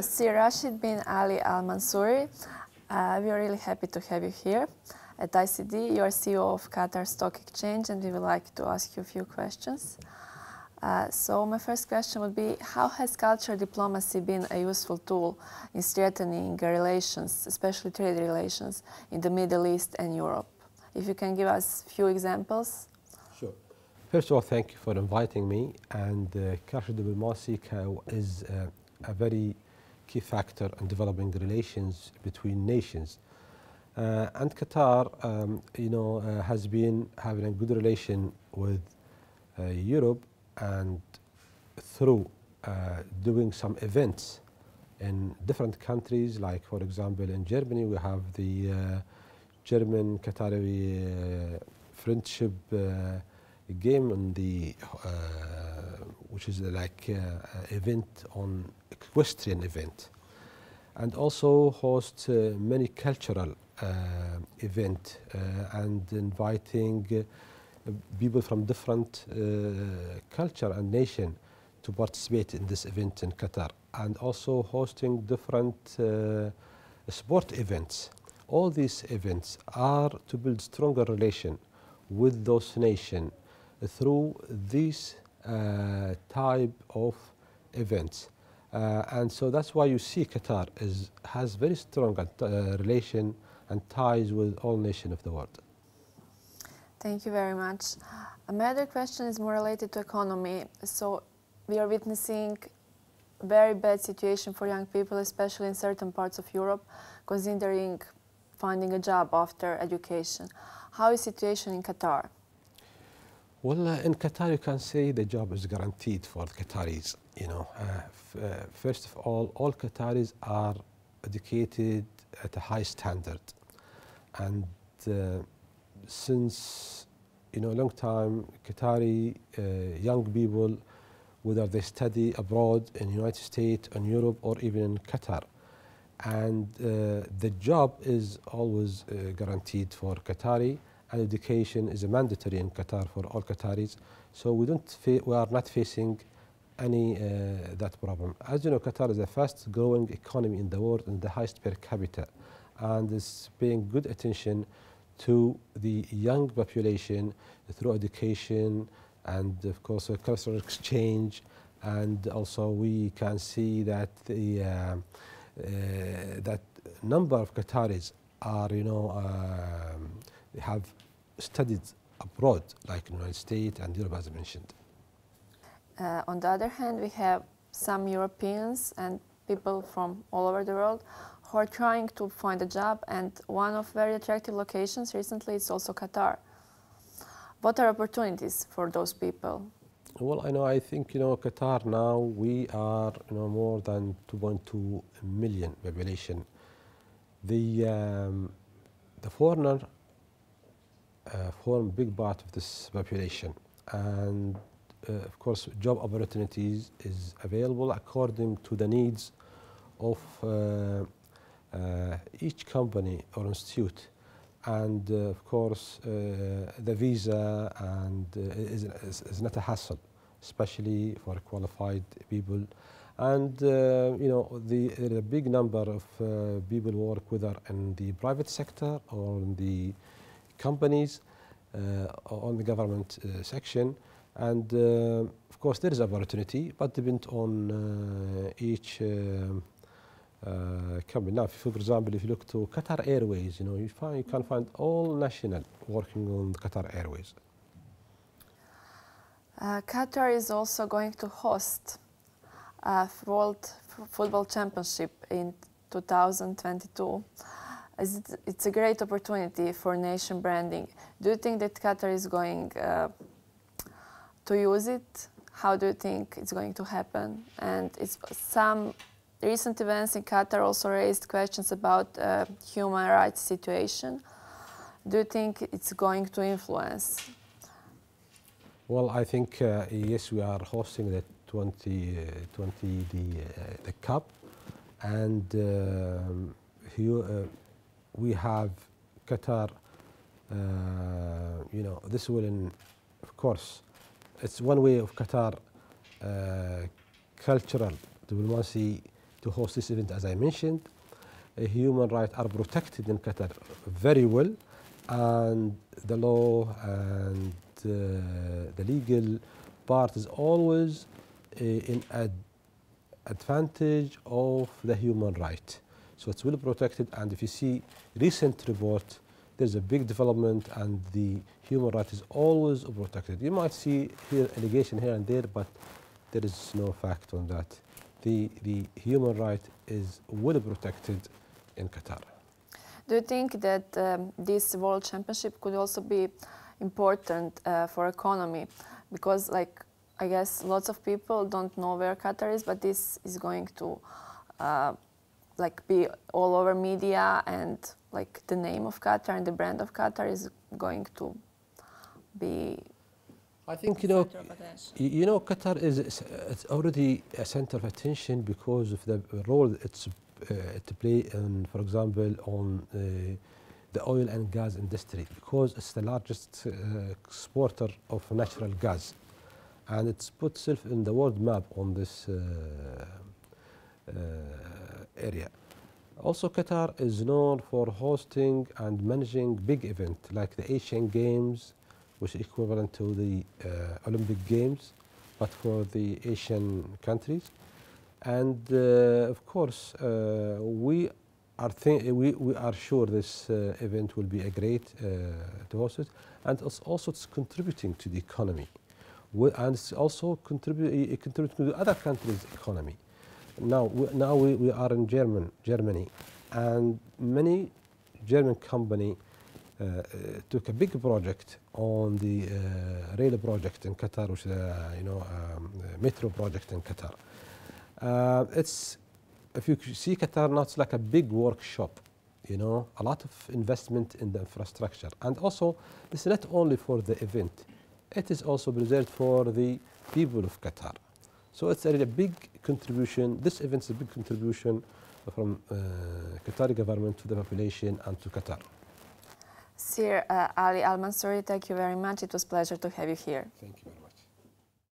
Sir Rashid bin Ali Al-Mansoori, we are really happy to have you here at ICD. You are CEO of Qatar Stock Exchange, and we would like to ask you a few questions. So my first question would be, how has cultural diplomacy been a useful tool in strengthening relations, especially trade relations, in the Middle East and Europe? If you can give us a few examples. Sure. First of all, thank you for inviting me. And cultural diplomacy is a very key factor in developing relations between nations. And Qatar, has been having a good relation with Europe, and through doing some events in different countries, like for example in Germany we have the German-Qatari friendship game, on the which is like event on equestrian event, and also host many cultural event and inviting people from different culture and nation to participate in this event in Qatar, and also hosting different sport events. All these events are to build stronger relation with those nations through these type of events. And so that's why you see Qatar has very strong relation and ties with all nations of the world. Thank you very much. My other question is more related to economy. So we are witnessing a very bad situation for young people, especially in certain parts of Europe, considering finding a job after education. How is the situation in Qatar? Well, in Qatar you can say the job is guaranteed for the Qataris. First of all Qataris are educated at a high standard, and since a long time, Qatari young people, whether they study abroad in the United States, in Europe, or even in Qatar, and the job is always guaranteed for Qatari, and education is a mandatory in Qatar for all Qataris. So we are not facing any that problem. As you know, Qatar is the fastest growing economy in the world and the highest per capita, and is paying good attention to the young population through education and of course cultural exchange. And also we can see that the that number of Qataris are have studied abroad, like in the United States and Europe, as I mentioned. On the other hand, we have some Europeans and people from all over the world who are trying to find a job, and one of very attractive locations recently is also Qatar. What are opportunities for those people? Well, I think Qatar now we are more than 2.2 million population. The foreigner form a big part of this population, and of course job opportunities is available according to the needs of each company or institute, and of course the visa and is not a hassle, especially for qualified people. And the big number of people work whether in the private sector or in the companies or on the government section. And of course there is opportunity, but depend on each company. Now, for example, if you look to Qatar Airways, you can find all national working on Qatar Airways. Qatar is also going to host a World Football Championship in 2022. It's a great opportunity for nation branding. Do you think that Qatar is going to use it? How do you think it's going to happen? And some recent events in Qatar also raised questions about human rights situation. Do you think it's going to influence? Well, I think yes, we are hosting the 2020 the Cup, and we have Qatar. This will, of course, it's one way of Qatar cultural diplomacy to host this event, as I mentioned. Human rights are protected in Qatar very well, and the law and the legal part is always in advantage of the human right. So it's well protected, and if you see recent report, there's a big development and the human right is always protected. You might see here allegation here and there, but there is no fact on that. The human right is well protected in Qatar. Do you think that this World Championship could also be important for economy? Because, like, I guess lots of people don't know where Qatar is, but this is going to like be all over media, and like the name of Qatar and the brand of Qatar is going to be. I think Qatar it's already a center of attention because of the role it's to play in, for example, on the oil and gas industry, because it's the largest exporter of natural gas, and it's put itself in the world map on this area. Also, Qatar is known for hosting and managing big events like the Asian Games, which is equivalent to the Olympic Games, but for the Asian countries. And of course, we are sure this event will be a great to host it, and it's contributing to the economy, and it's also contributing to the other countries' economy. Now we are in Germany, and many German company took a big project on the rail project in Qatar, which is metro project in Qatar. If you see Qatar now, it's like a big workshop, a lot of investment in the infrastructure. And also, it's not only for the event, it is also reserved for the people of Qatar. So it's a big contribution. This event is a big contribution from Qatari government to the population and to Qatar. Sir Ali Al-Mansoori, thank you very much. It was a pleasure to have you here. Thank you very much.